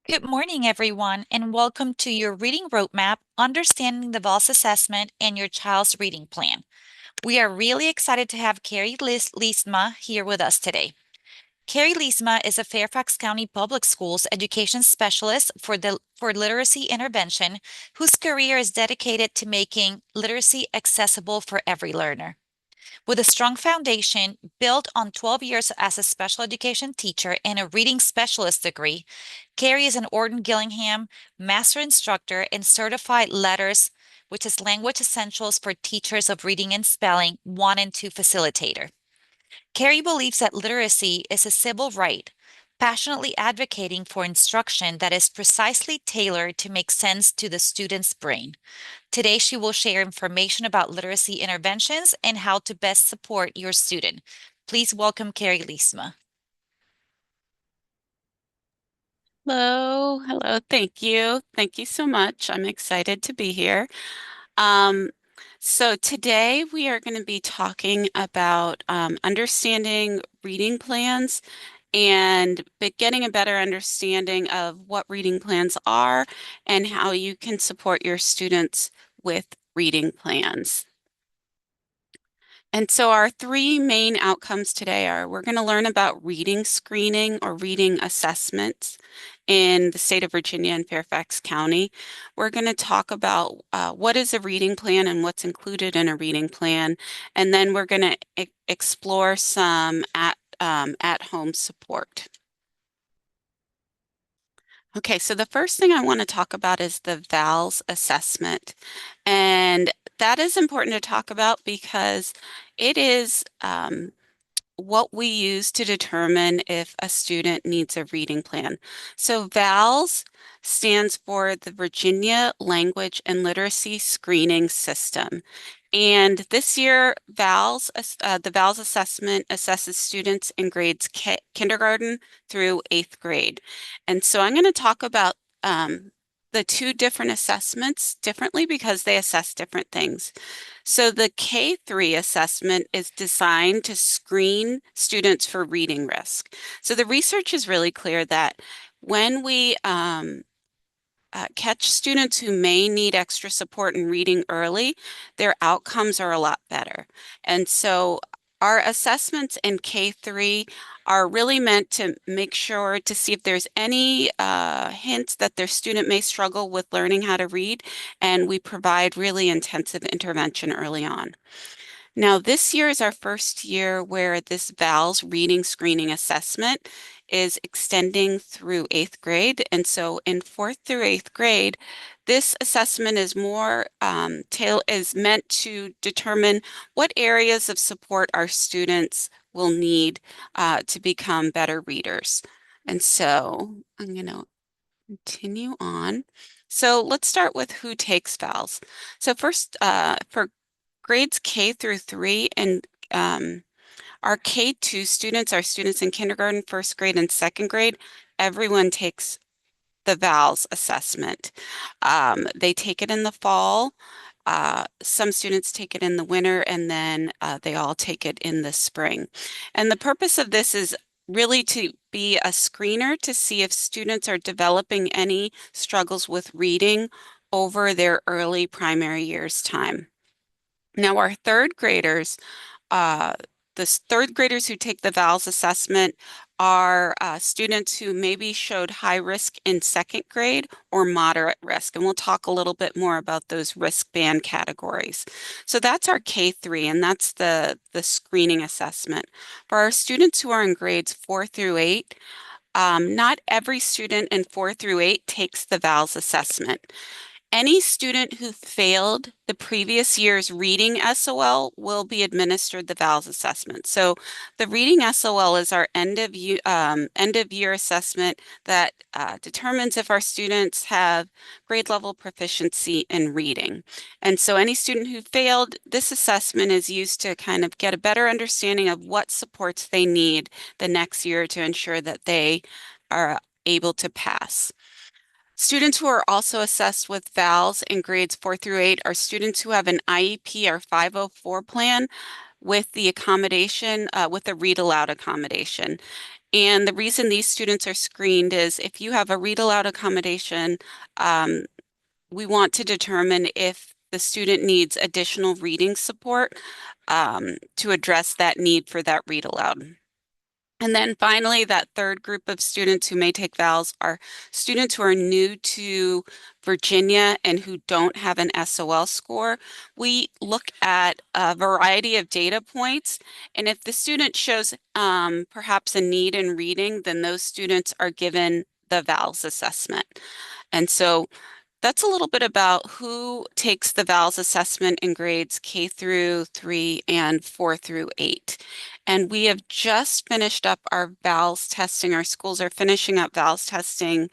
Good morning, everyone, and welcome to your reading roadmap, Understanding the VALLSS Assessment and Your Child's Reading Plan. We are really excited to have Carrie Liesma here with us today. Carrie Liesma is a Fairfax County Public Schools education specialist for literacy intervention, whose career is dedicated to making literacy accessible for every learner. With a strong foundation built on 12 years as a special education teacher and a reading specialist degree, Carrie is an Orton Gillingham master instructor and certified letters, which is language essentials for teachers of reading and spelling 1 and 2 facilitator. Carrie believes that literacy is a civil right, passionately advocating for instruction that is precisely tailored to make sense to the student's brain. Today, she will share information about literacy interventions and how to best support your student. Please welcome Carrie Liesma. Hello, hello. Thank you. Thank you so much. I'm excited to be here. Um, so today we are going to be talking about understanding reading plans and getting a better understanding of what reading plans are and how you can support your students with reading plans. And so our three main outcomes today are we're going to learn about reading screening or reading assessments in the state of Virginia and Fairfax County. We're going to talk about what is a reading plan and what's included in a reading plan. And then we're going to explore some at-home support. Okay, so the first thing I want to talk about is the VALLSS assessment. And that is important to talk about because it is what we use to determine if a student needs a reading plan. So VALLSS stands for the Virginia Language and Literacy Screening System. And this year, the VALLSS assessment assesses students in grades kindergarten through 8th grade. And so I'm going to talk about the two different assessments differently because they assess different things. So the K3 assessment is designed to screen students for reading risk. So the research is really clear that when we catch students who may need extra support in reading early, their outcomes are a lot better. And so our assessments in K3 are really meant to make sure to see if there's any hints that their student may struggle with learning how to read, and we provide really intensive intervention early on. Now, this year is our first year where this VALS reading screening assessment is extending through 8th grade. And so in 4th through 8th grade, this assessment is more is meant to determine what areas of support our students will need to become better readers. And so I'm going to continue on. So let's start with who takes VALS. So first, for grades K through 3 and our K2 students, our students in kindergarten, first grade, and second grade, everyone takes the VALS assessment. They take it in the fall. Some students take it in the winter, and then they all take it in the spring. And the purpose of this is really to be a screener to see if students are developing any struggles with reading over their early primary years time. Now, our third graders, uh, third graders who take the VALS assessment are students who maybe showed high risk in second grade or moderate risk. And we'll talk a little bit more about those risk band categories. So that's our K3, and that's the screening assessment. For our students who are in grades 4 through 8, not every student in 4 through 8 takes the VALS assessment. Any student who failed the previous year's reading SOL will be administered the VALS assessment. So the reading SOL is our end of year assessment that determines if our students have grade level proficiency in reading. And so any student who failed, this assessment is used to kind of get a better understanding of what supports they need the next year to ensure that they are able to pass. Students who are also assessed with VALS in grades 4 through 8 are students who have an IEP or 504 plan with the accommodation, with a read aloud accommodation. And the reason these students are screened is if you have a read aloud accommodation, um, we want to determine if the student needs additional reading support to address that need for that read aloud. And then finally, that third group of students who may take VALS are students who are new to Virginia and who don't have an SOL score. We look at a variety of data points, and if the student shows perhaps a need in reading, then those students are given the VALS assessment. And so that's a little bit about who takes the VALS assessment in grades K through 3 and 4 through 8. And we have just finished up our VALS testing. Our schools are finishing up VALS testing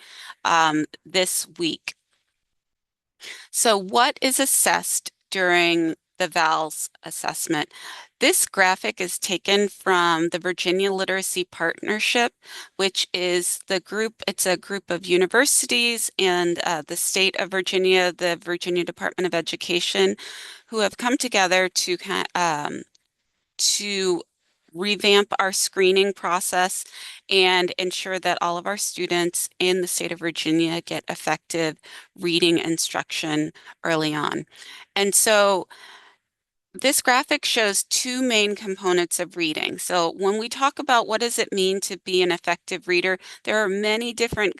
this week. So what is assessed during the VALS assessment? This graphic is taken from the Virginia Literacy Partnership, which is the group, it's a group of universities and the state of Virginia, the Virginia Department of Education, who have come together to revamp our screening process and ensure that all of our students in the state of Virginia get effective reading instruction early on. And so this graphic shows two main components of reading. So when we talk about what does it mean to be an effective reader, there are many different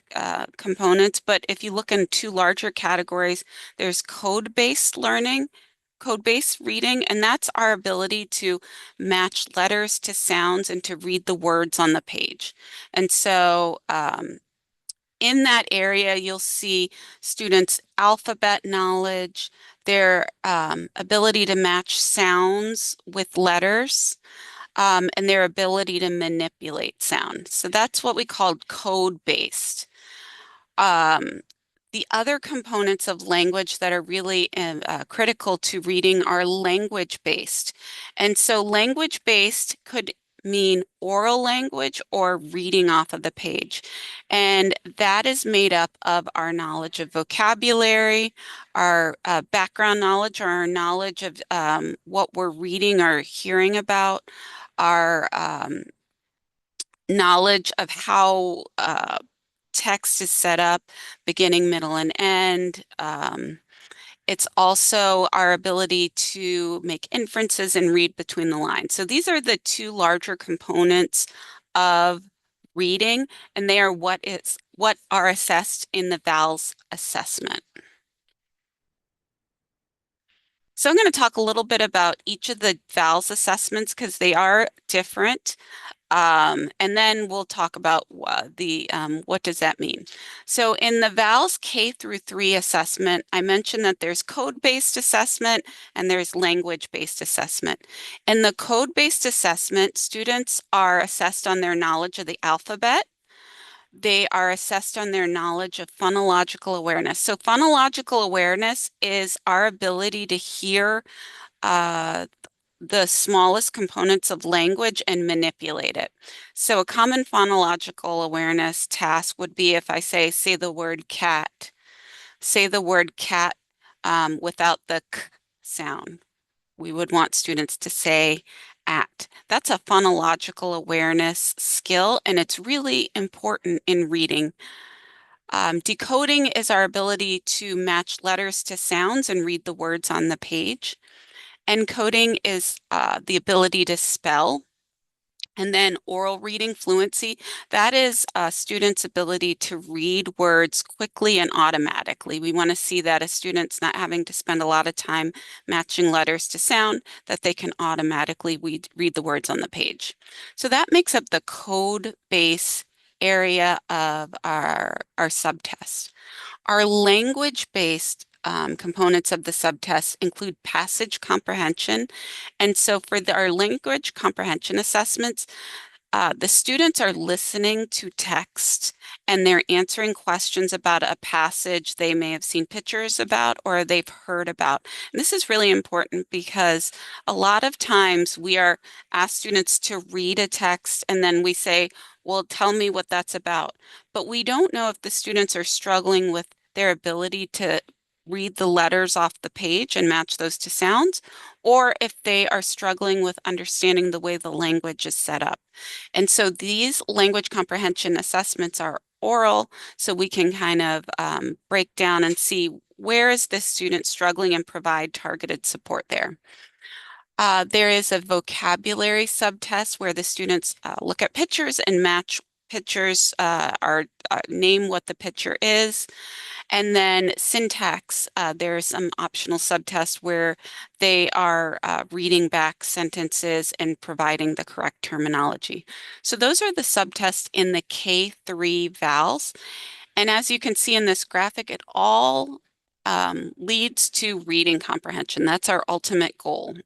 components, but if you look in two larger categories, there's code-based learning, code-based reading, and that's our ability to match letters to sounds and to read the words on the page. And so in that area, you'll see students' alphabet knowledge, their ability to match sounds with letters, and their ability to manipulate sound. So that's what we call code-based. Um, the other components of language that are really critical to reading are language-based. And so language-based could mean oral language or reading off of the page. And that is made up of our knowledge of vocabulary, our background knowledge, or our knowledge of what we're reading or hearing about, our knowledge of how text is set up, beginning, middle, and end. It's also our ability to make inferences and read between the lines. So these are the two larger components of reading, and they are what are assessed in the VALS assessment. So I'm going to talk a little bit about each of the VALS assessments because they are different. And then we'll talk about what does that mean. So in the VALS K through 3 assessment, I mentioned that there's code-based assessment and there's language-based assessment. In the code-based assessment, students are assessed on their knowledge of the alphabet. They are assessed on their knowledge of phonological awareness. So phonological awareness is our ability to hear uh, the smallest components of language and manipulate it. So a common phonological awareness task would be if I say the word cat, say the word cat without the k sound. We would want students to say at. That's a phonological awareness skill, and it's really important in reading. Decoding is our ability to match letters to sounds and read the words on the page. Encoding is the ability to spell. And then oral reading fluency, that is a student's ability to read words quickly and automatically. We want to see that a student's not having to spend a lot of time matching letters to sound, that they can automatically read the words on the page. So that makes up the code base area of our subtest. Our language-based components of the subtest include passage comprehension. And so for our language comprehension assessments, the students are listening to text and they're answering questions about a passage they may have seen pictures about or they've heard about. And this is really important because a lot of times we are asked students to read a text and then we say, well, tell me what that's about. But we don't know if the students are struggling with their ability to read the letters off the page and match those to sounds, or if they are struggling with understanding the way the language is set up. And so these language comprehension assessments are oral, so we can kind of break down and see where is this student struggling and provide targeted support there. There is a vocabulary subtest where the students look at pictures and match pictures or name what the picture is. And then syntax, there is some optional subtests where they are reading back sentences and providing the correct terminology. So those are the subtests in the K3 VALS. And as you can see in this graphic, it all leads to reading comprehension. That's our ultimate goal.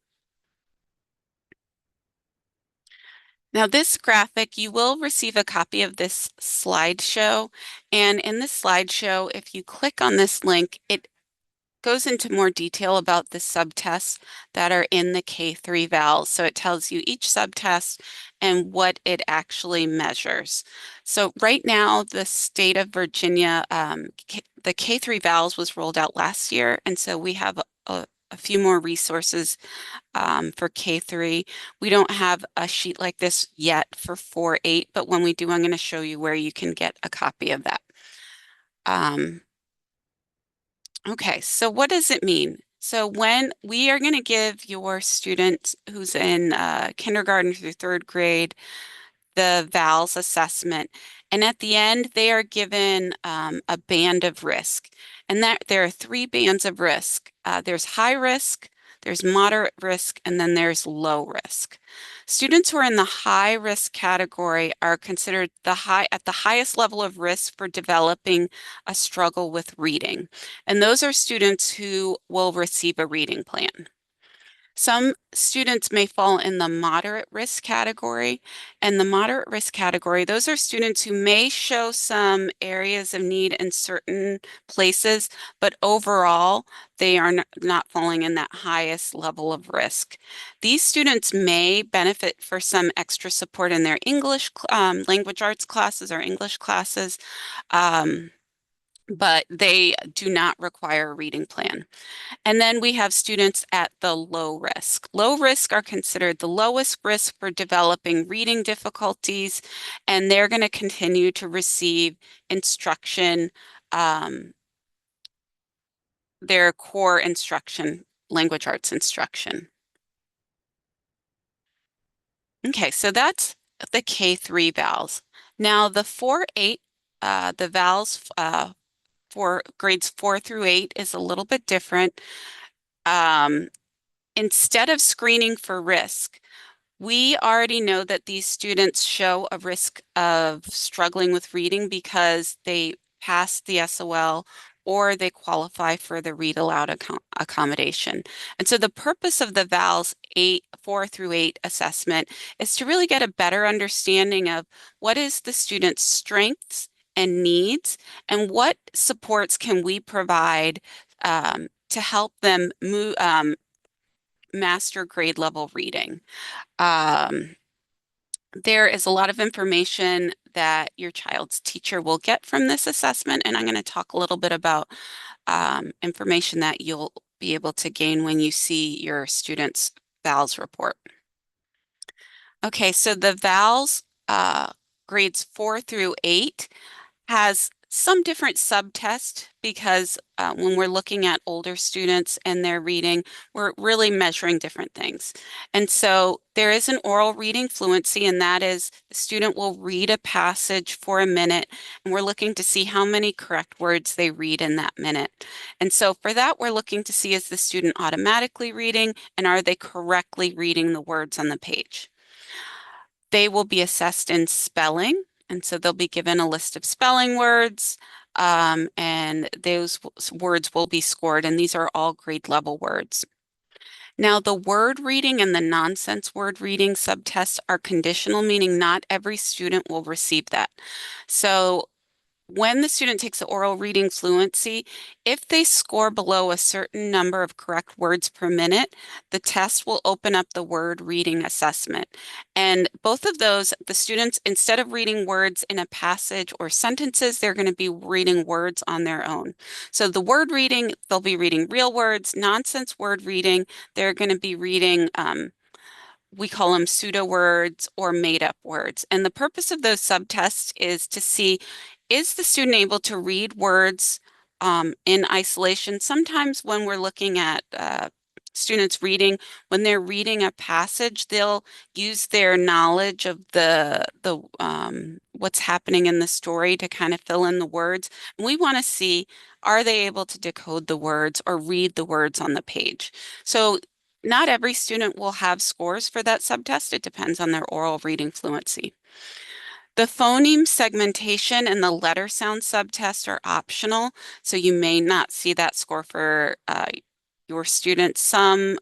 Now, this graphic, you will receive a copy of this slideshow. And in this slideshow, if you click on this link, it goes into more detail about the subtests that are in the K3 VALS. So it tells you each subtest and what it actually measures. So right now, the state of Virginia, the K3 VALS was rolled out last year. And so we have a few more resources for K3. We don't have a sheet like this yet for 4-8, but when we do, I'm going to show you where you can get a copy of that. Okay, so what does it mean? So when we are going to give your student who's in kindergarten through third grade the VALS assessment. And at the end, they are given a band of risk. And that there are 3 bands of risk. There's high risk, there's moderate risk, and then there's low risk. Students who are in the high risk category are considered at the highest level of risk for developing a struggle with reading. And those are students who will receive a reading plan. Some students may fall in the moderate risk category. And the moderate risk category, those are students who may show some areas of need in certain places, but overall, they are not falling in that highest level of risk. These students may benefit for some extra support in their English language arts classes or English classes, but they do not require a reading plan. And then we have students at the low risk. Low risk are considered the lowest risk for developing reading difficulties, and they're going to continue to receive instruction, their core instruction, language arts instruction. Okay, so that's the K3 VALS. Now the 4-8, the VALS for grades 4 through 8 is a little bit different. Instead of screening for risk, we already know that these students show a risk of struggling with reading because they pass the SOL or they qualify for the read aloud accommodation. And so the purpose of the VALS 4 through 8 assessment is to really get a better understanding of what is the student's strengths and needs and what supports can we provide to help them master grade level reading. There is a lot of information that your child's teacher will get from this assessment, and I'm going to talk a little bit about information that you'll be able to gain when you see your student's VALS report. Okay, so the VALS grades 4 through 8 has some different subtests because when we're looking at older students and their reading, we're really measuring different things. And so there is an oral reading fluency, and that is the student will read a passage for a minute, and we're looking to see how many correct words they read in that minute. And so for that, we're looking to see is the student automatically reading and are they correctly reading the words on the page. They will be assessed in spelling. And so they'll be given a list of spelling words, and those words will be scored. And these are all grade level words. Now, the word reading and the nonsense word reading subtests are conditional, meaning not every student will receive that. So when the student takes the oral reading fluency, if they score below a certain number of correct words per minute, the test will open up the word reading assessment. And both of those, the students, instead of reading words in a passage or sentences, they're going to be reading words on their own. So the word reading, they'll be reading real words, nonsense word reading, they're going to be reading we call them pseudo words or made up words. And the purpose of those subtests is to see, is the student able to read words in isolation? Sometimes when we're looking at students reading, when they're reading a passage, they'll use their knowledge of the what's happening in the story to kind of fill in the words. And we want to see, are they able to decode the words or read the words on the page? So not every student will have scores for that subtest. It depends on their oral reading fluency. The phoneme segmentation and the letter sound subtest are optional, so you may not see that score for your students. Some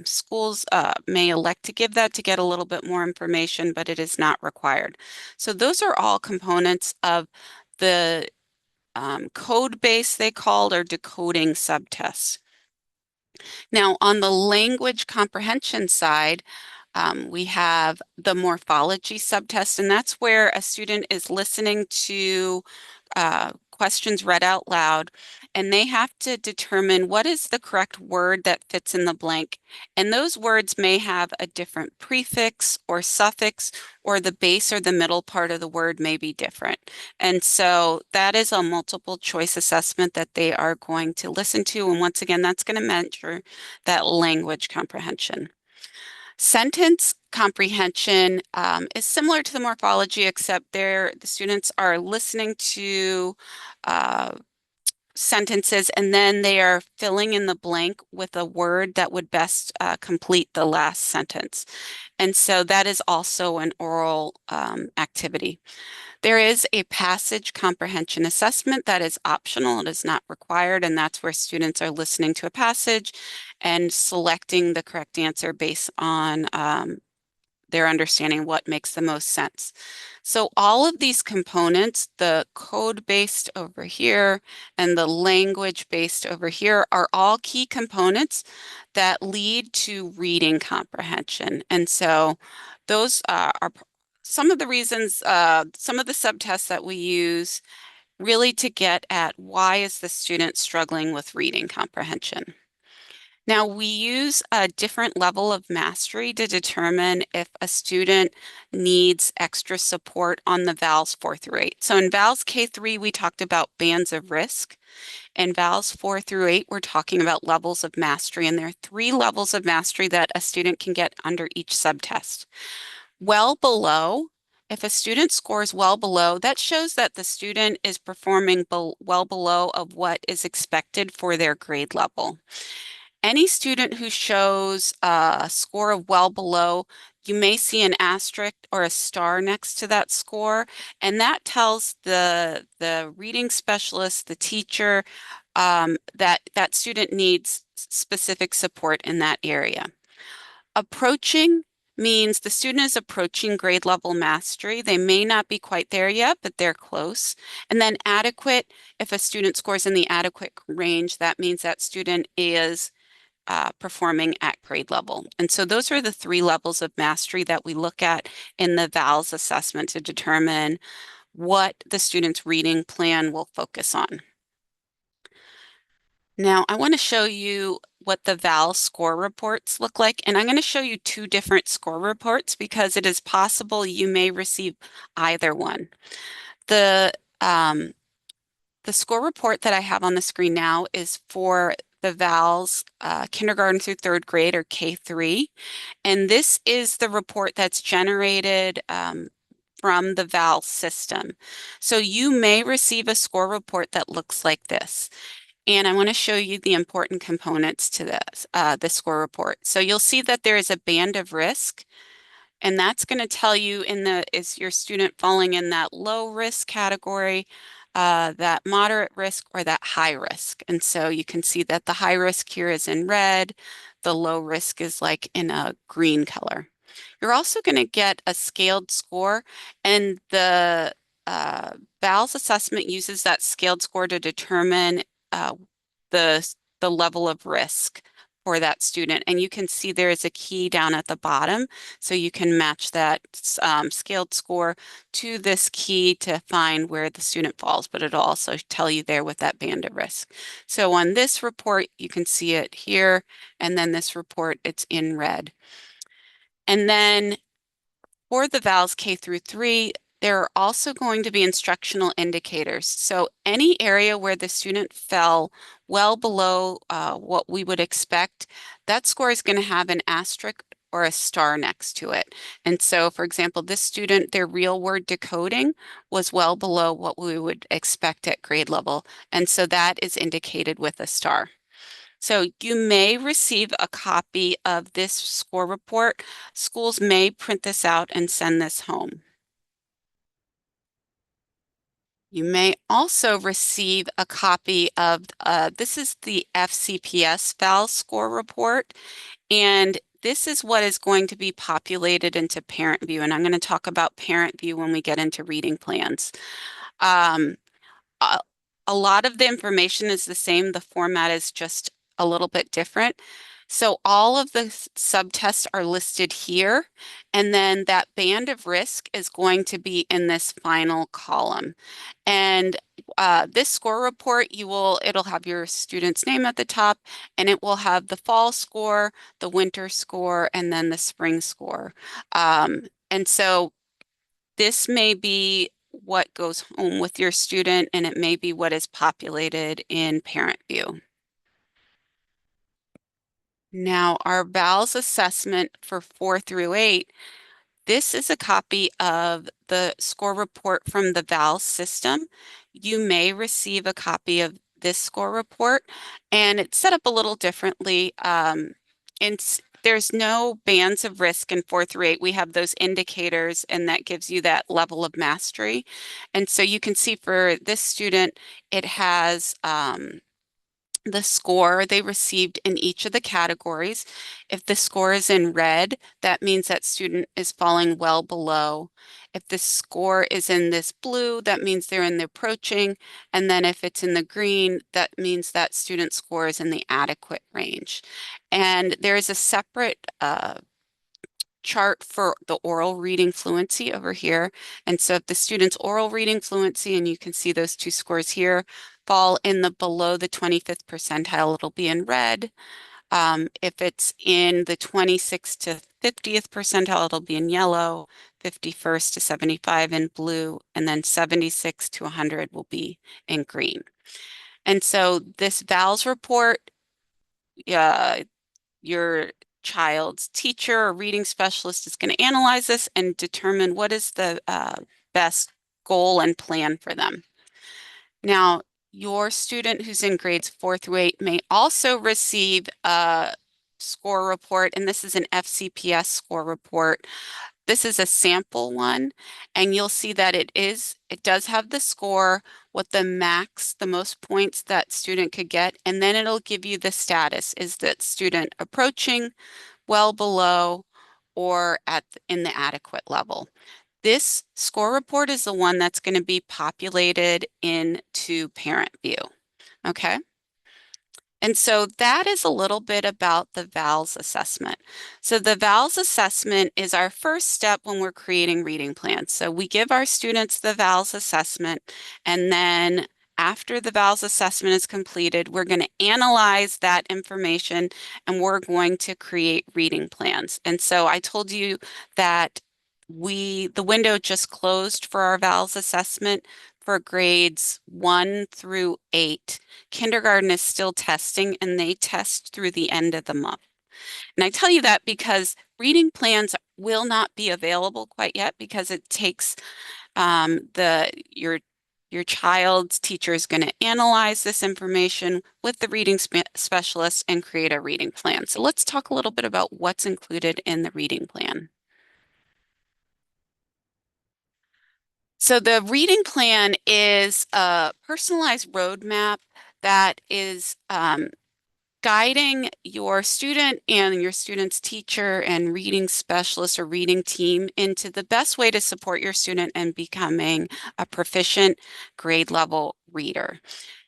schools may elect to give that to get a little bit more information, but it is not required. So those are all components of the code base they called or decoding subtests. Now, on the language comprehension side, we have the morphology subtest, and that's where a student is listening to questions read out loud, and they have to determine what is the correct word that fits in the blank. And those words may have a different prefix or suffix, or the base or the middle part of the word may be different. And so that is a multiple choice assessment that they are going to listen to. And once again, that's going to measure that language comprehension. Sentence comprehension is similar to the morphology, except the students are listening to uh, sentences and then they are filling in the blank with a word that would best complete the last sentence. And so that is also an oral activity. There is a passage comprehension assessment that is optional. It is not required, and that's where students are listening to a passage and selecting the correct answer based on their understanding what makes the most sense. So all of these components, the code-based over here and the language-based over here, are all key components that lead to reading comprehension. And so those are some of the reasons, some of the subtests that we use really to get at why is the student struggling with reading comprehension. Now, we use a different level of mastery to determine if a student needs extra support on the VALLSS 4 through 8. So in VALLSS K3, we talked about bands of risk. In VALLSS 4 through 8, we're talking about levels of mastery, and there are 3 levels of mastery that a student can get under each subtest. Well below, if a student scores well below, that shows that the student is performing well below of what is expected for their grade level. Any student who shows a score of well below, you may see an asterisk or a star next to that score, and that tells the reading specialist, the teacher, that that student needs specific support in that area. Approaching means the student is approaching grade level mastery. They may not be quite there yet, but they're close. And then adequate, if a student scores in the adequate range, that means that student is performing at grade level. And so those are the 3 levels of mastery that we look at in the VALLSS assessment to determine what the student's reading plan will focus on. Now, I want to show you what the VALLSS score reports look like, and I'm going to show you 2 different score reports because it is possible you may receive either one. The the score report that I have on the screen now is for the VALLSS kindergarten through 3rd grade, or K3. And this is the report that's generated from the VALLSS system. So you may receive a score report that looks like this. And I want to show you the important components to this, the score report. So you'll see that there is a band of risk. And that's going to tell you is your student falling in that low risk category, that moderate risk, or that high risk. And so you can see that the high risk here is in red, the low risk is like in a green color. You're also going to get a scaled score, and uh, VALS assessment uses that scaled score to determine uh, the level of risk for that student. And you can see there is a key down at the bottom, so you can match that scaled score to this key to find where the student falls, but it'll also tell you there with that band of risk. So on this report, you can see it here, and then this report, it's in red. And then for the VALS K through 3, there are also going to be instructional indicators. So any area where the student fell well below what we would expect, that score is going to have an asterisk or a star next to it. And so, for example, this student, their real word decoding was well below what we would expect at grade level. And so that is indicated with a star. So you may receive a copy of this score report. Schools may print this out and send this home. You may also receive a copy of, this is the FCPS VALS score report, and this is what is going to be populated into Parent View, and I'm going to talk about Parent View when we get into reading plans. Um, a, a lot of the information is the same. The format is just a little bit different. So all of the subtests are listed here, and then that band of risk is going to be in this final column. And this score report, it'll have your student's name at the top, and it will have the fall score, the winter score, and then the spring score. And so this may be what goes home with your student, and it may be what is populated in Parent View. Now, our VALS assessment for 4 through 8, this is a copy of the score report from the VALS system. You may receive a copy of this score report, and it's set up a little differently. And there's no bands of risk in 4 through 8. We have those indicators, and that gives you that level of mastery. And so you can see for this student, it has the score they received in each of the categories. If the score is in red, that means that student is falling well below. If the score is in this blue, that means they're in the approaching. And then if it's in the green, that means that student score is in the adequate range. And there is a separate chart for the oral reading fluency over here. And so if the student's oral reading fluency, and you can see those two scores here, fall in the below the 25th percentile, it'll be in red. If it's in the 26th to 50th percentile, it'll be in yellow, 51st to 75 in blue, and then 76 to 100 will be in green. And so this VALS report, your child's teacher or reading specialist is going to analyze this and determine what is the best goal and plan for them. Now, your student who's in grades 4 through 8 may also receive a score report, and this is an FCPS score report. This is a sample one, and you'll see that it does have the score, what the max, the most points that student could get, and then it'll give you the status. Is that student approaching, well below, or in the adequate level? This score report is the one that's going to be populated into Parent View. Okay. And so that is a little bit about the VALS assessment. So the VALS assessment is our first step when we're creating reading plans. So we give our students the VALS assessment, and then after the VALS assessment is completed, we're going to analyze that information and we're going to create reading plans. And so I told you that the window just closed for our VALS assessment for grades 1 through 8. Kindergarten is still testing, and they test through the end of the month. And I tell you that because reading plans will not be available quite yet, because it takes your child's teacher is going to analyze this information with the reading specialist and create a reading plan. So let's talk a little bit about what's included in the reading plan. So the reading plan is a personalized roadmap that is guiding your student and your student's teacher and reading specialist or reading team into the best way to support your student in becoming a proficient grade level reader.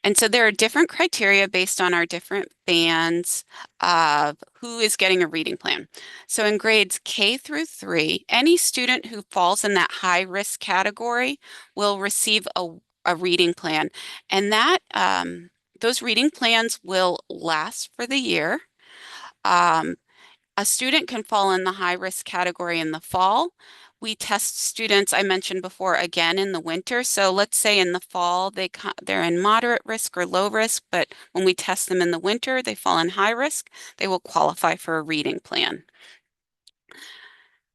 And so there are different criteria based on our different bands of who is getting a reading plan. So in grades K through 3, any student who falls in that high risk category will receive a reading plan. And those reading plans will last for the year. Um, a student can fall in the high risk category in the fall. We test students, I mentioned before, again in the winter. So let's say in the fall they're in moderate risk or low risk, but when we test them in the winter, they fall in high risk, they will qualify for a reading plan.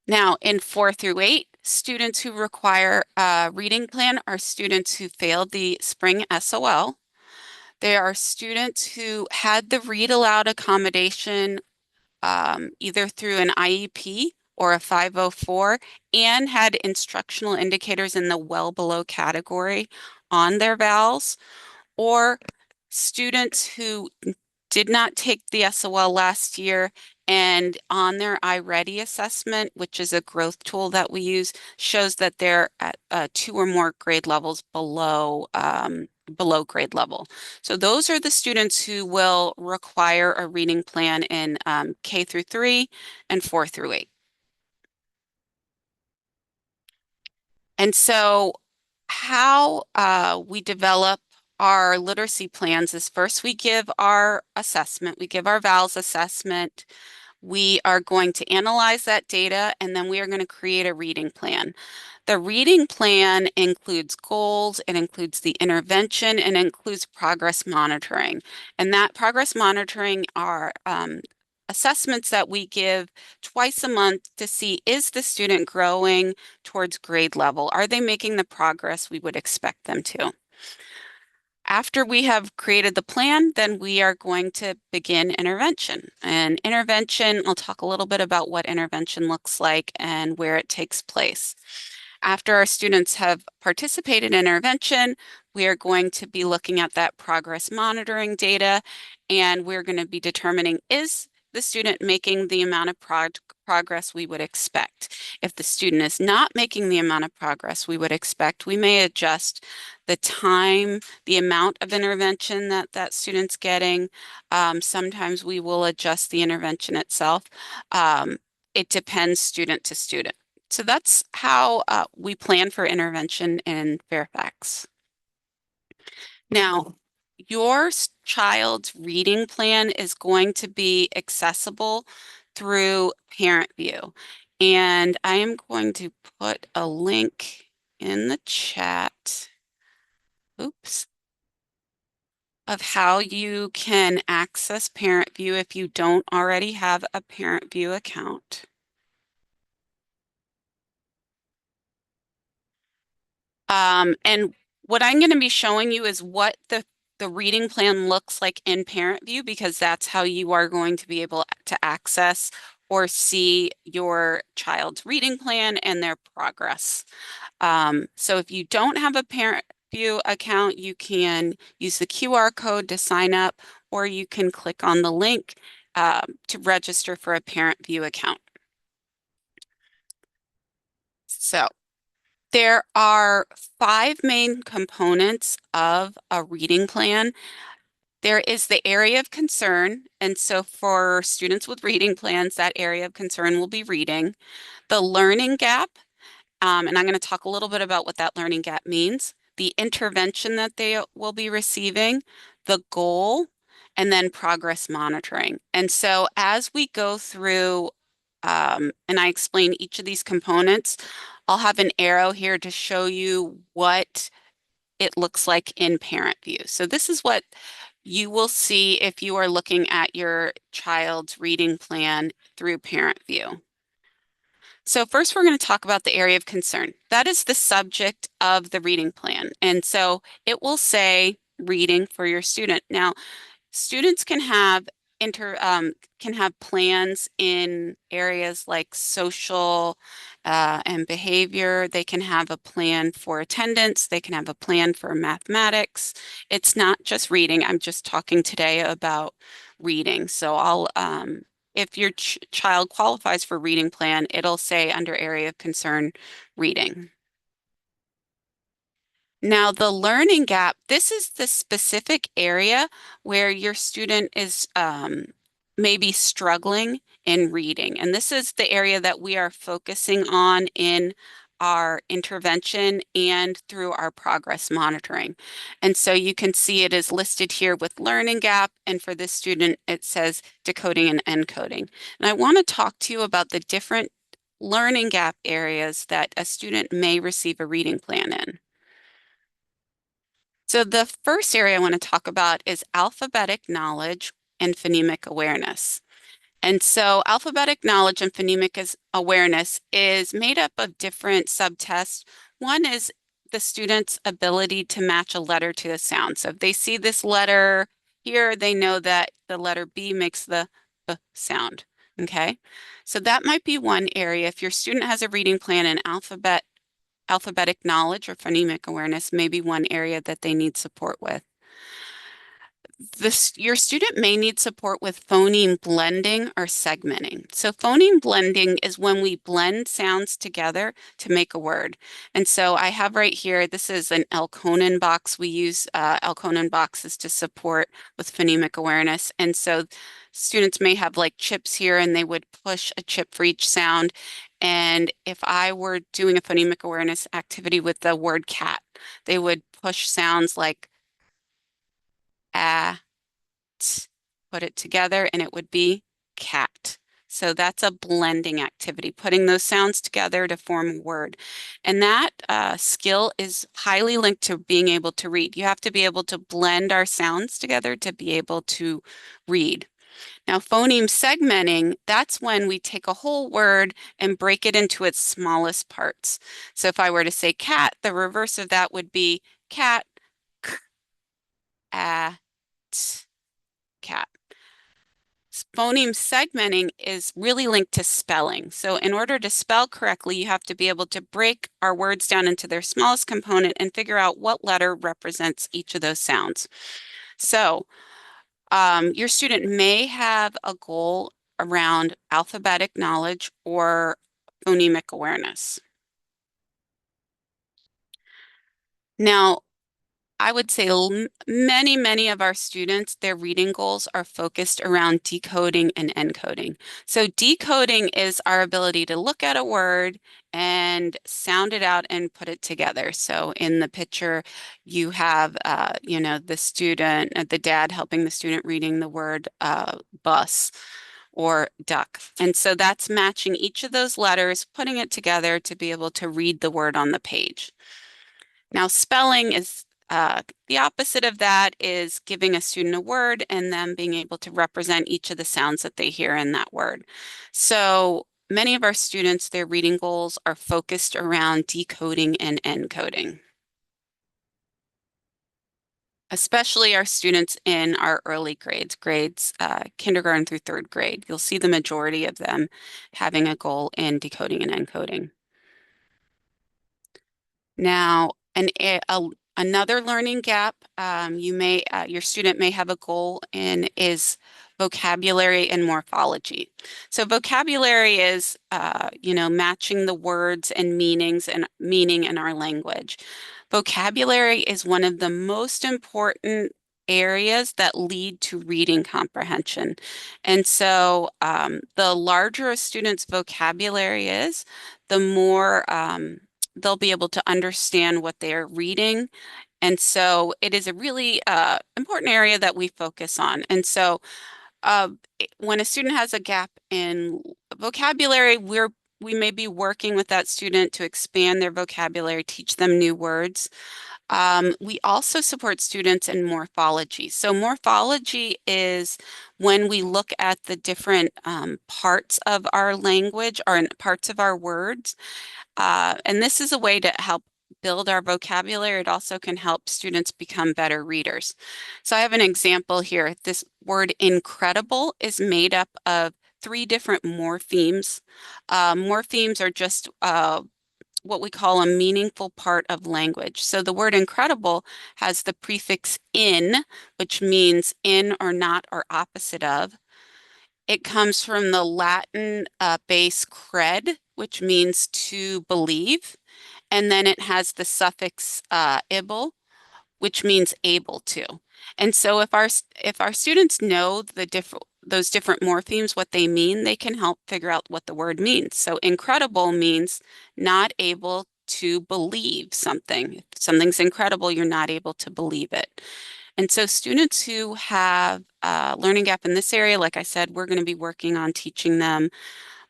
Now, in 4 through 8, students who require a reading plan are students who failed the spring SOL. There are students who had the read aloud accommodation either through an IEP or a 504 and had instructional indicators in the well below category on their VALLSS, or students who did not take the SOL last year and on their iReady assessment, which is a growth tool that we use, shows that they're at 2 or more grade levels below grade level. So those are the students who will require a reading plan in K through 3 and 4 through 8. And so how we develop our literacy plans is first we give our assessment, we give our VALS assessment. We are going to analyze that data and then we are going to create a reading plan. The reading plan includes goals, it includes the intervention, and includes progress monitoring. And that progress monitoring are assessments that we give twice a month to see, is the student growing towards grade level? Are they making the progress we would expect them to? After we have created the plan, then we are going to begin intervention. And intervention, I'll talk a little bit about what intervention looks like and where it takes place. After our students have participated in intervention, we are going to be looking at that progress monitoring data, and we're going to be determining, is the student making the amount of progress we would expect? If the student is not making the amount of progress we would expect, we may adjust the time, the amount of intervention that that student's getting. Sometimes we will adjust the intervention itself. It depends student to student. So that's how we plan for intervention in Fairfax. Now, your child's reading plan is going to be accessible through Parent View. And I am going to put a link in the chat, oops, of how you can access Parent View if you don't already have a Parent View account. And what I'm going to be showing you is what the reading plan looks like in Parent View, because that's how you are going to be able to access or see your child's reading plan and their progress. So if you don't have a Parent View account, you can use the QR code to sign up, or you can click on the link to register for a Parent View account. So there are 5 main components of a reading plan. There is the area of concern. And so for students with reading plans, that area of concern will be reading. The learning gap, and I'm going to talk a little bit about what that learning gap means, the intervention that they will be receiving, the goal, and then progress monitoring. And so as we go through and I explain each of these components, I'll have an arrow here to show you what it looks like in Parent View. So this is what you will see if you are looking at your child's reading plan through Parent View. So first we're going to talk about the area of concern. That is the subject of the reading plan. And so it will say reading for your student. Now, students can have plans in areas like social and behavior. They can have a plan for attendance. They can have a plan for mathematics. It's not just reading. I'm just talking today about reading. So if your ch child qualifies for reading plan, it'll say under area of concern, reading. Now, the learning gap, this is the specific area where your student is maybe struggling in reading. And this is the area that we are focusing on in our intervention and through our progress monitoring. And so you can see it is listed here with learning gap. And for this student, it says decoding and encoding. And I want to talk to you about the different learning gap areas that a student may receive a reading plan in. So the first area I want to talk about is alphabetic knowledge and phonemic awareness. And so alphabetic knowledge and awareness is made up of different subtests. One is the student's ability to match a letter to a sound. So if they see this letter here, they know that the letter B makes the B sound. Okay, so that might be one area. If your student has a reading plan in alphabetic knowledge or phonemic awareness may be one area that they need support with. Your student may need support with phoneme blending or segmenting. So phoneme blending is when we blend sounds together to make a word. And so I have right here, this is an Elkonin box. We use Elkonin boxes to support with phonemic awareness. And so students may have like chips here and they would push a chip for each sound. And if I were doing a phonemic awareness activity with the word cat, they would push sounds like ah, put it together, and it would be cat. So that's a blending activity, putting those sounds together to form a word. And that skill is highly linked to being able to read. You have to be able to blend our sounds together to be able to read. Now, phoneme segmenting, that's when we take a whole word and break it into its smallest parts. So if I were to say cat, the reverse of that would be cat, k, a, t, cat. Phoneme segmenting is really linked to spelling. So in order to spell correctly, you have to be able to break our words down into their smallest component and figure out what letter represents each of those sounds. So your student may have a goal around alphabetic knowledge or phonemic awareness. Now, I would say many of our students, their reading goals are focused around decoding and encoding. So decoding is our ability to look at a word and sound it out and put it together. So in the picture, you have, the student, the dad helping the student reading the word bus or duck. And so that's matching each of those letters, putting it together to be able to read the word on the page. Now, spelling is the opposite of that is giving a student a word and them being able to represent each of the sounds that they hear in that word. So many of our students, their reading goals are focused around decoding and encoding, especially our students in our early grades, kindergarten through third grade. You'll see the majority of them having a goal in decoding and encoding. Now, another learning gap your student may have a goal in is vocabulary and morphology. So vocabulary is, matching the words and meanings and meaning in our language. Vocabulary is one of the most important areas that lead to reading comprehension. And so the larger a student's vocabulary is, the more they'll be able to understand what they're reading. And so it is a really important area that we focus on. And so when a student has a gap in vocabulary, we may be working with that student to expand their vocabulary, teach them new words. We also support students in morphology. So morphology is when we look at the different parts of our language or parts of our words. And this is a way to help build our vocabulary. It also can help students become better readers. So I have an example here. This word incredible is made up of three different morphemes. Morphemes are just what we call a meaningful part of language. So the word incredible has the prefix in, which means in or not or opposite of. It comes from the Latin base cred, which means to believe. And then it has the suffix ible, which means able to. And so if our students know the different those different morphemes, what they mean, they can help figure out what the word means. So incredible means not able to believe something. If something's incredible, you're not able to believe it. And so students who have a learning gap in this area, like I said, we're going to be working on teaching them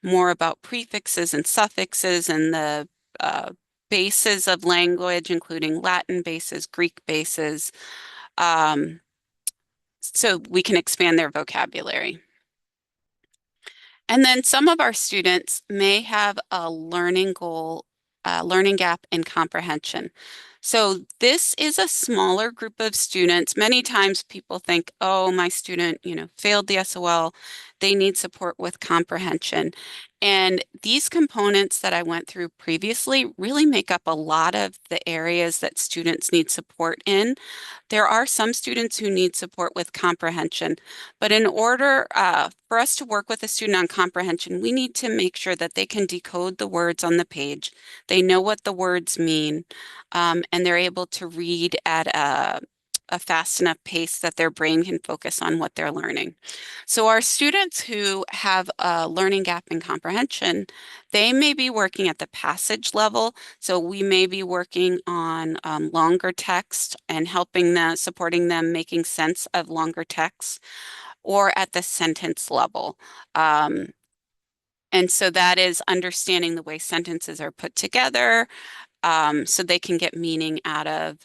more about prefixes and suffixes and the uh, bases of language, including Latin bases, Greek bases, um, so we can expand their vocabulary. And then some of our students may have a learning goal, learning gap in comprehension. So this is a smaller group of students. Many times people think, oh, my student, failed the SOL. They need support with comprehension. And these components that I went through previously really make up a lot of the areas that students need support in. There are some students who need support with comprehension, but in order for us to work with a student on comprehension, we need to make sure that they can decode the words on the page. They know what the words mean, and they're able to read at a fast enough pace that their brain can focus on what they're learning. So our students who have a learning gap in comprehension, they may be working at the passage level. So we may be working on longer text and helping them, supporting them making sense of longer text, or at the sentence level. And so that is understanding the way sentences are put together, so they can get meaning out of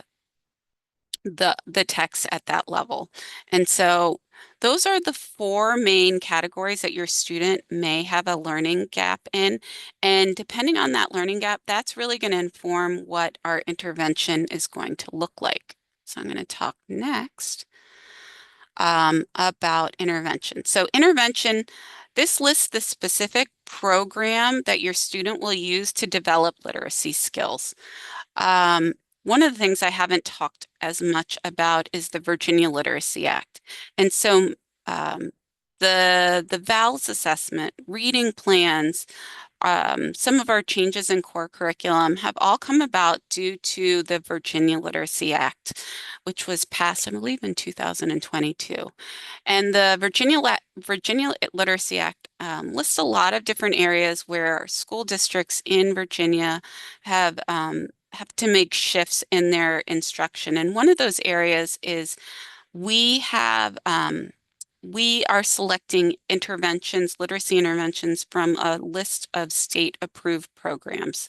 the text at that level. And so those are the four main categories that your student may have a learning gap in. And depending on that learning gap, that's really going to inform what our intervention is going to look like. So I'm going to talk next about intervention. So intervention, this lists the specific program that your student will use to develop literacy skills. Um, One of the things I haven't talked as much about is the Virginia Literacy Act. And so the VALLSS assessment, reading plans, some of our changes in core curriculum have all come about due to the Virginia Literacy Act, which was passed, I believe, in 2022. And the Virginia Literacy Act lists a lot of different areas where school districts in Virginia have to make shifts in their instruction. And one of those areas is we have we are selecting interventions, literacy interventions from a list of state-approved programs.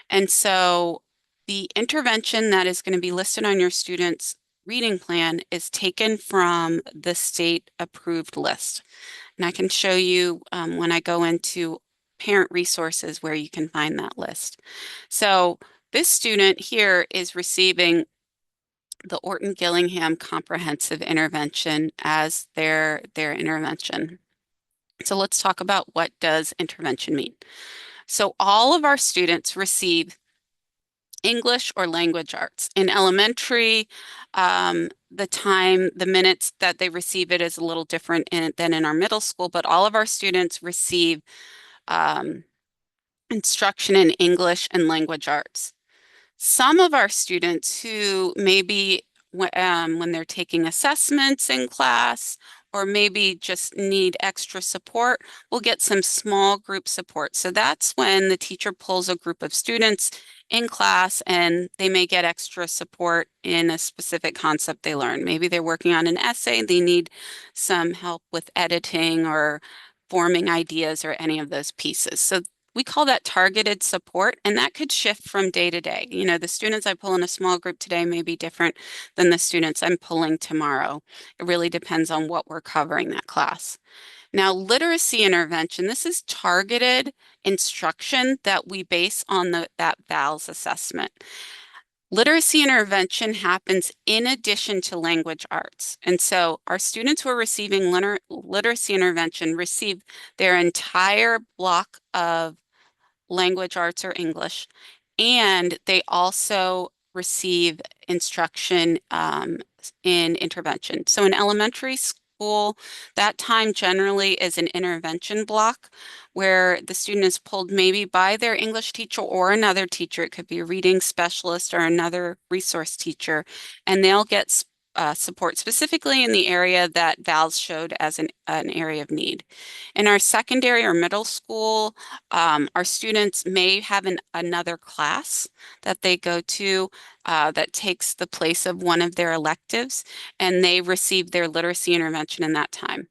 And so the intervention that is going to be listed on your student's reading plan is taken from the state-approved list. And I can show you when I go into parent resources where you can find that list. So this student here is receiving the Orton-Gillingham Comprehensive Intervention as their intervention. So let's talk about what does intervention mean. So all of our students receive English or language arts. In elementary, the minutes that they receive it is a little different than in our middle school, but all of our students receive um, instruction in English and language arts. Some of our students who maybe when they're taking assessments in class or maybe just need extra support, will get some small group support. So that's when the teacher pulls a group of students in class and they may get extra support in a specific concept they learn. Maybe they're working on an essay, they need some help with editing or forming ideas or any of those pieces. So we call that targeted support, and that could shift from day to day. The students I pull in a small group today may be different than the students I'm pulling tomorrow. It really depends on what we're covering that class. Now, literacy intervention, this is targeted instruction that we base on that VALS assessment. Literacy intervention happens in addition to language arts. And so our students who are receiving literacy intervention receive their entire block of language arts or English, and they also receive instruction in intervention. So in elementary school, that time generally is an intervention block where the student is pulled maybe by their English teacher or another teacher. It could be a reading specialist or another resource teacher, and they'll get support specifically in the area that VALS showed as an area of need. In our secondary or middle school, our students may have another class that they go to that takes the place of one of their electives, and they receive their literacy intervention in that time.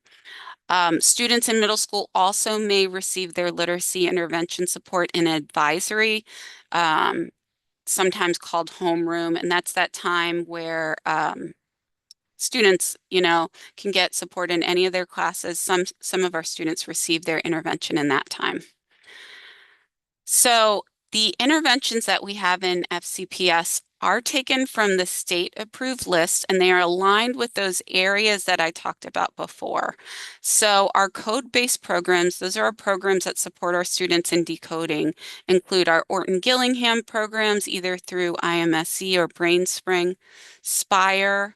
Students in middle school also may receive their literacy intervention support in advisory, um, sometimes called homeroom, and that's that time where students, can get support in any of their classes. Some of our students receive their intervention in that time. So the interventions that we have in FCPS are taken from the state-approved list, and they are aligned with those areas that I talked about before. So our code-based programs, those are our programs that support our students in decoding, include our Orton-Gillingham programs, either through IMSE or BrainSpring, Spire.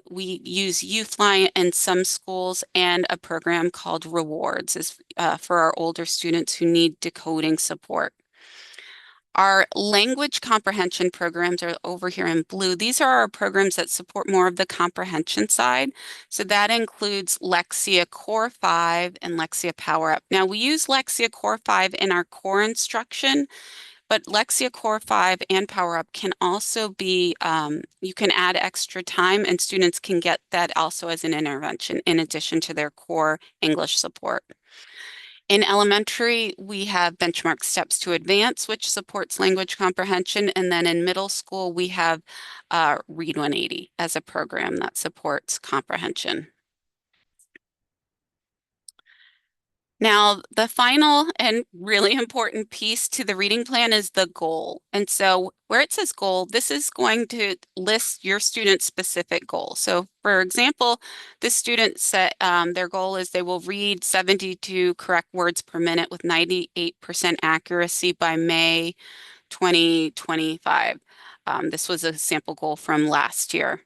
We use Youthline in some schools, and a program called Rewards is for our older students who need decoding support. Our language comprehension programs are over here in blue. These are our programs that support more of the comprehension side. So that includes Lexia Core 5 and Lexia Power Up. Now we use Lexia Core 5 in our core instruction, but Lexia Core 5 and Power Up can also be, you can add extra time and students can get that also as an intervention in addition to their core English support. In elementary, we have Benchmark Steps to Advance, which supports language comprehension. And then in middle school, we have Read 180 as a program that supports comprehension. Now, the final and really important piece to the reading plan is the goal. And so where it says goal, this is going to list your student's specific goal. So for example, this student set their goal is they will read 72 correct words per minute with 98% accuracy by May 2025. This was a sample goal from last year.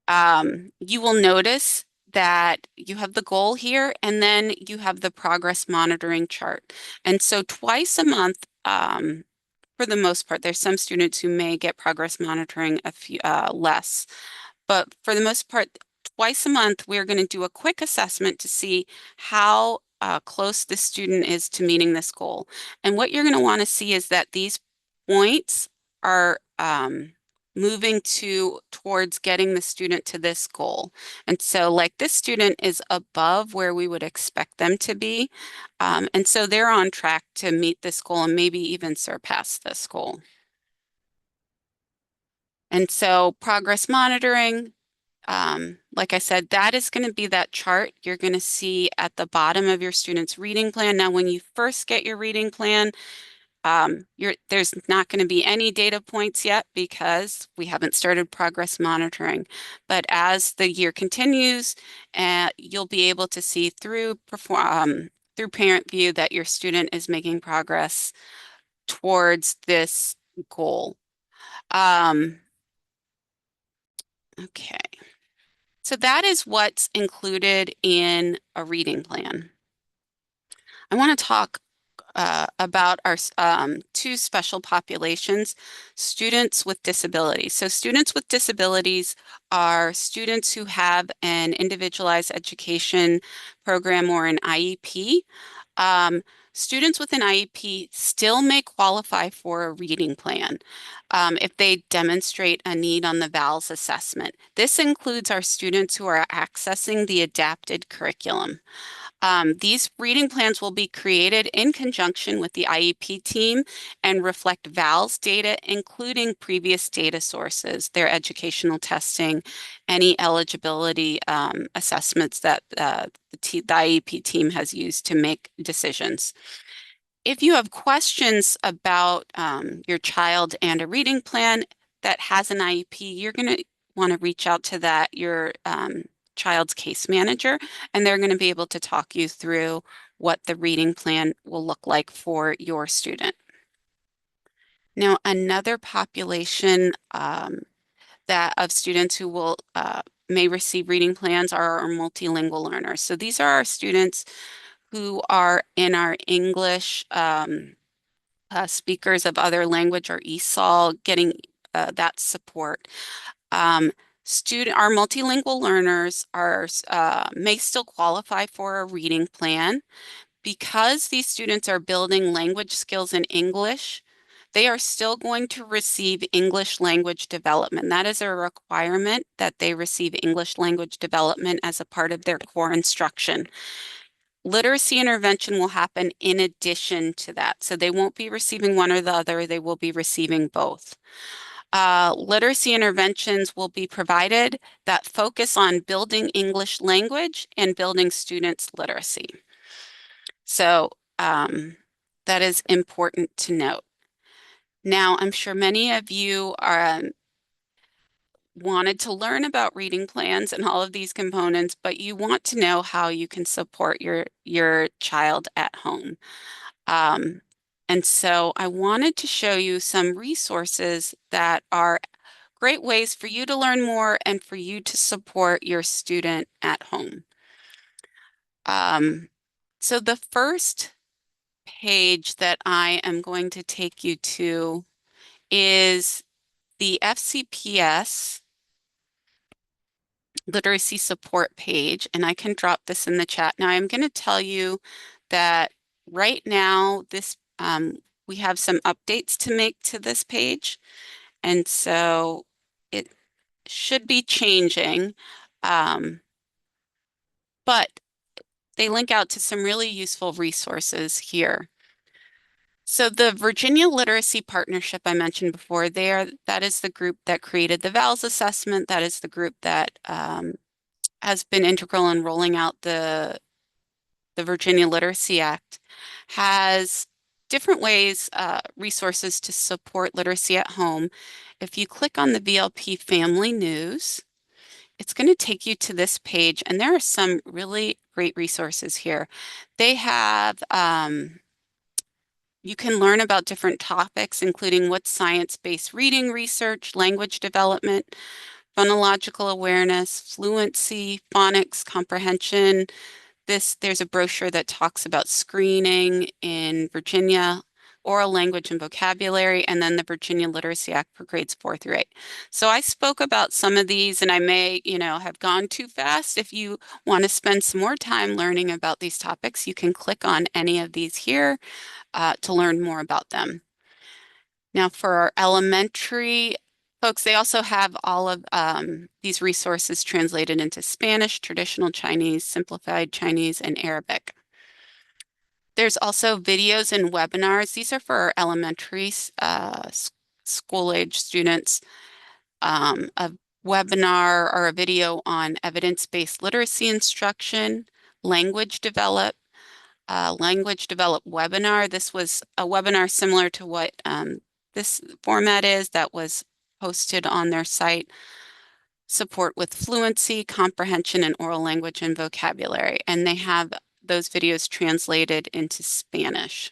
You will notice that you have the goal here, and then you have the progress monitoring chart. And so twice a month, for the most part, there's some students who may get progress monitoring a few less, but for the most part, twice a month, we're going to do a quick assessment to see how close the student is to meeting this goal. And what you're going to want to see is that these points are moving towards getting the student to this goal. And so like this student is above where we would expect them to be. And so they're on track to meet this goal and maybe even surpass this goal. And so progress monitoring, like I said, that is going to be that chart you're going to see at the bottom of your student's reading plan. Now, when you first get your reading plan, there's not going to be any data points yet because we haven't started progress monitoring. But as the year continues, you'll be able to see through Parent View that your student is making progress towards this goal. Okay. So that is what's included in a reading plan. I want to talk about our two special populations, students with disabilities. So students with disabilities are students who have an individualized education program or an IEP. Students with an IEP still may qualify for a reading plan if they demonstrate a need on the VALLSS assessment. This includes our students who are accessing the adapted curriculum. These reading plans will be created in conjunction with the IEP team and reflect VALS data, including previous data sources, their educational testing, any eligibility assessments that the IEP team has used to make decisions. If you have questions about your child and a reading plan that has an IEP, you're going to want to reach out to your child's case manager, and they're going to be able to talk you through what the reading plan will look like for your student. Now, another population that of students who will may receive reading plans are our multilingual learners. So these are our students who are in our English speakers of other language or ESOL getting that support. Um, our multilingual learners may still qualify for a reading plan because these students are building language skills in English. They are still going to receive English language development. That is a requirement that they receive English language development as a part of their core instruction. Literacy intervention will happen in addition to that. So they won't be receiving one or the other, they will be receiving both. Literacy interventions will be provided that focus on building English language and building students' literacy. So that is important to note. Now, I'm sure many of you are wanted to learn about reading plans and all of these components, but you want to know how you can support your child at home. Um, and so I wanted to show you some resources that are great ways for you to learn more and for you to support your student at home. Um, so the first page that I am going to take you to is the FCPS literacy support page, and I can drop this in the chat. Now I'm going to tell you that right now we have some updates to make to this page, and so it should be changing, but they link out to some really useful resources here. So the Virginia Literacy Partnership I mentioned before, that is the group that created the VALLSS assessment. That is the group that has been integral in rolling out the Virginia Literacy Act, has different ways, resources to support literacy at home. If you click on the VLP Family News, it's going to take you to this page, and there are some really great resources here. They have, you can learn about different topics, including what's science-based reading research, language development, phonological awareness, fluency, phonics, comprehension. There's a brochure that talks about screening in Virginia, oral language and vocabulary, and then the Virginia Literacy Act for grades 4 through 8. So I spoke about some of these, and I may, have gone too fast. If you want to spend some more time learning about these topics, you can click on any of these here to learn more about them. Now, for our elementary folks, they also have all of these resources translated into Spanish, traditional Chinese, simplified Chinese, and Arabic. There's also videos and webinars. These are for our elementary school-age students. A webinar or a video on evidence-based literacy instruction, language develop webinar. This was a webinar similar to what this format is that was posted on their site. Support with fluency, comprehension, and oral language and vocabulary. And they have those videos translated into Spanish.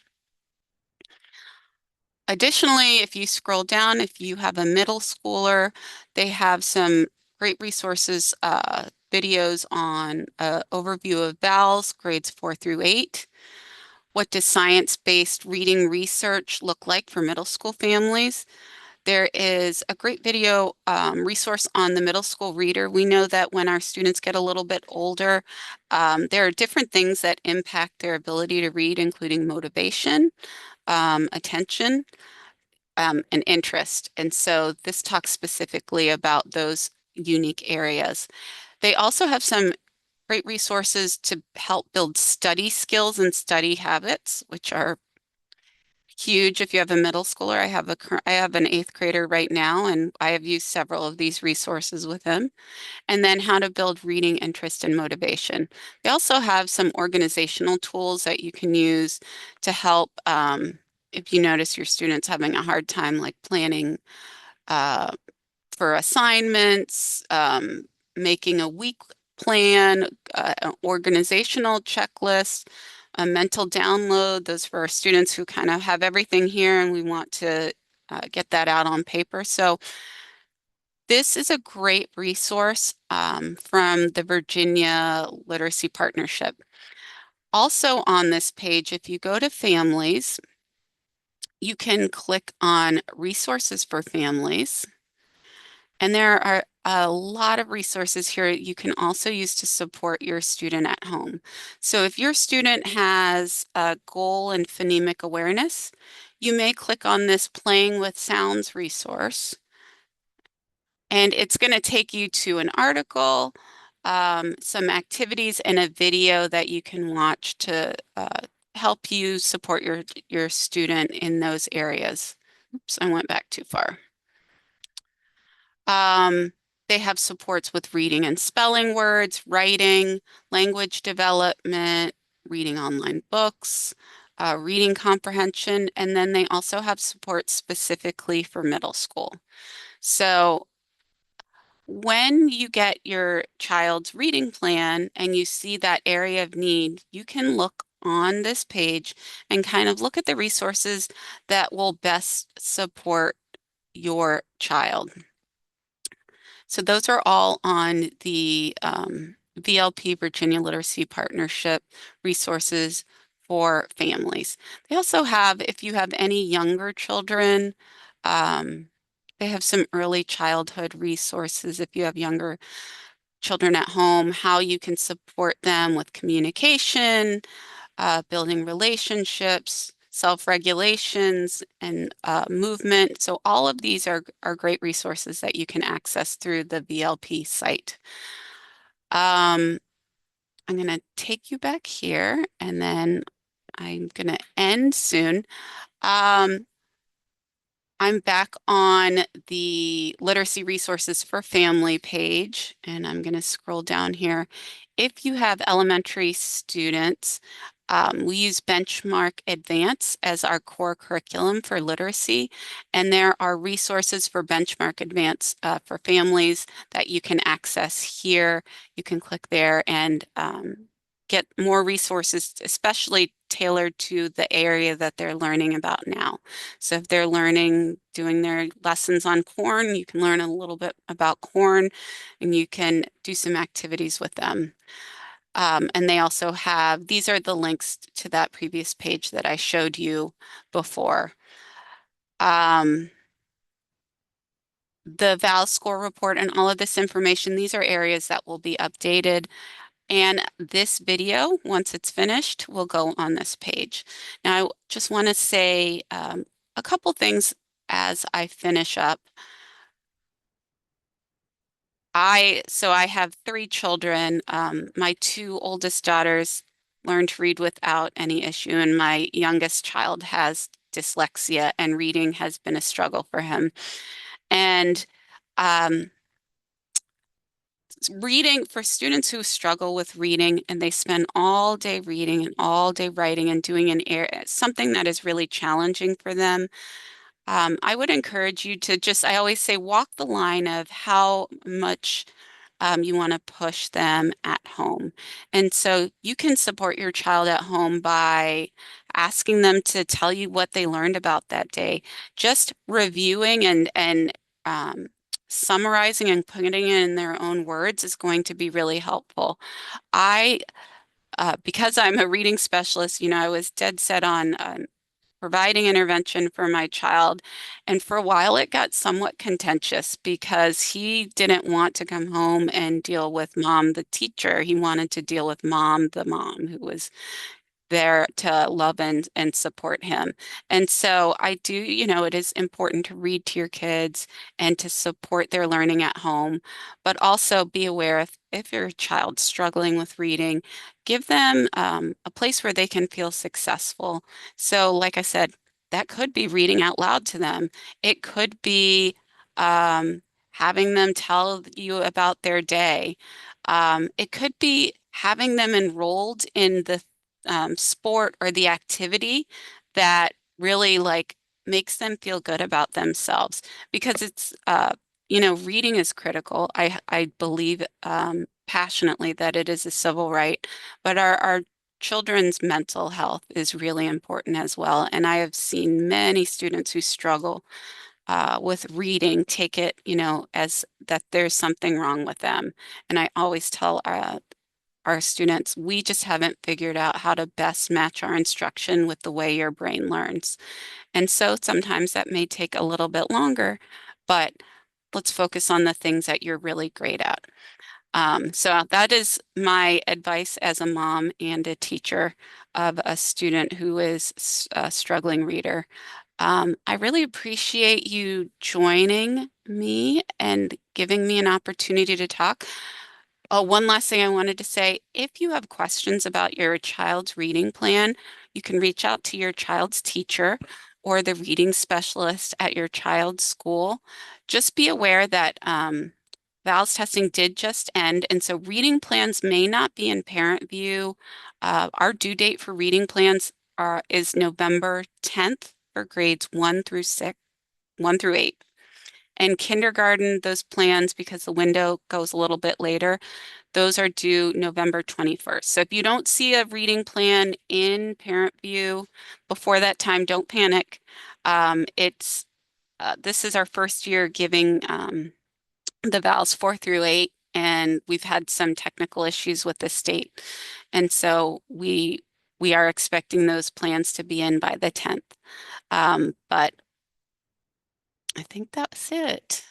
Additionally, if you scroll down, if you have a middle schooler, they have some great resources, videos on overview of VALLSS, grades 4 through 8. What does science-based reading research look like for middle school families? There is a great video resource on the middle school reader. We know that when our students get a little bit older, there are different things that impact their ability to read, including motivation, attention, and interest. And so this talks specifically about those unique areas. They also have some great resources to help build study skills and study habits, which are huge if you have a middle schooler. I have an eighth grader right now, and I have used several of these resources with him. And then how to build reading interest and motivation. They also have some organizational tools that you can use to help if you notice your students having a hard time like planning uh, for assignments, making a week plan, an organizational checklist, a mental download. Those for our students who kind of have everything here and we want to get that out on paper. So this is a great resource from the Virginia Literacy Partnership. Also on this page, if you go to families, you can click on resources for families. And there are a lot of resources here you can also use to support your student at home. So if your student has a goal in phonemic awareness, you may click on this Playing with Sounds resource. And it's going to take you to an article, some activities, and a video that you can watch to help you support your student in those areas. Oops, I went back too far. Um, they have supports with reading and spelling words, writing, language development, reading online books, reading comprehension, and then they also have support specifically for middle school. So when you get your child's reading plan and you see that area of need, you can look on this page and kind of look at the resources that will best support your child. So those are all on the VLP Virginia Literacy Partnership resources for families. They also have, if you have any younger children, they have some early childhood resources if you have younger children at home, how you can support them with communication, building relationships, self-regulations, and movement. So all of these are great resources that you can access through the VLP site. I'm going to take you back here, and then I'm going to end soon. Um, I'm back on the Literacy Resources for Family page, and I'm going to scroll down here. If you have elementary students, we use Benchmark Advance as our core curriculum for literacy, and there are resources for Benchmark Advance for families that you can access here. You can click there and get more resources, especially tailored to the area that they're learning about now. So if they're doing their lessons on corn, you can learn a little bit about corn and you can do some activities with them. And they also have, these are the links to that previous page that I showed you before. The VALLSS score report and all of this information, these are areas that will be updated. And this video, once it's finished, will go on this page. Now, I just want to say a couple things as I finish up. So I have three children. My two oldest daughters learned to read without any issue, and my youngest child has dyslexia, and reading has been a struggle for him. And um, reading for students who struggle with reading and they spend all day reading and all day writing and doing something that is really challenging for them. I would encourage you to just, I always say, walk the line of how much you want to push them at home. And so you can support your child at home by asking them to tell you what they learned about that day. Just reviewing and summarizing and putting it in their own words is going to be really helpful. I, because I'm a reading specialist, I was dead set on providing intervention for my child. And for a while, it got somewhat contentious because he didn't want to come home and deal with mom, the teacher. He wanted to deal with mom, the mom, who was there to love and support him. And so I do, it is important to read to your kids and to support their learning at home, but also be aware if your child's struggling with reading, give them a place where they can feel successful. So like I said, that could be reading out loud to them. It could be um, having them tell you about their day. It could be having them enrolled in the sport or the activity that really like makes them feel good about themselves because reading is critical. I believe passionately that it is a civil right, but our children's mental health is really important as well. And I have seen many students who struggle with reading take it, as that there's something wrong with them. And I always tell our students, we just haven't figured out how to best match our instruction with the way your brain learns. And so sometimes that may take a little bit longer, but let's focus on the things that you're really great at. So that is my advice as a mom and a teacher of a student who is a struggling reader. I really appreciate you joining me and giving me an opportunity to talk. Oh, one last thing I wanted to say, if you have questions about your child's reading plan, you can reach out to your child's teacher or the reading specialist at your child's school. Just be aware that VALS testing did just end, and so reading plans may not be in parent view. Our due date for reading plans is November 10th for grades 1 through 6, 1 through 8. And kindergarten, those plans, because the window goes a little bit later, those are due November 21st. So if you don't see a reading plan in parent view before that time, don't panic. It's This is our first year giving the VALS 4 through 8, and we've had some technical issues with the state. And so we are expecting those plans to be in by the 10th. But I think that's it.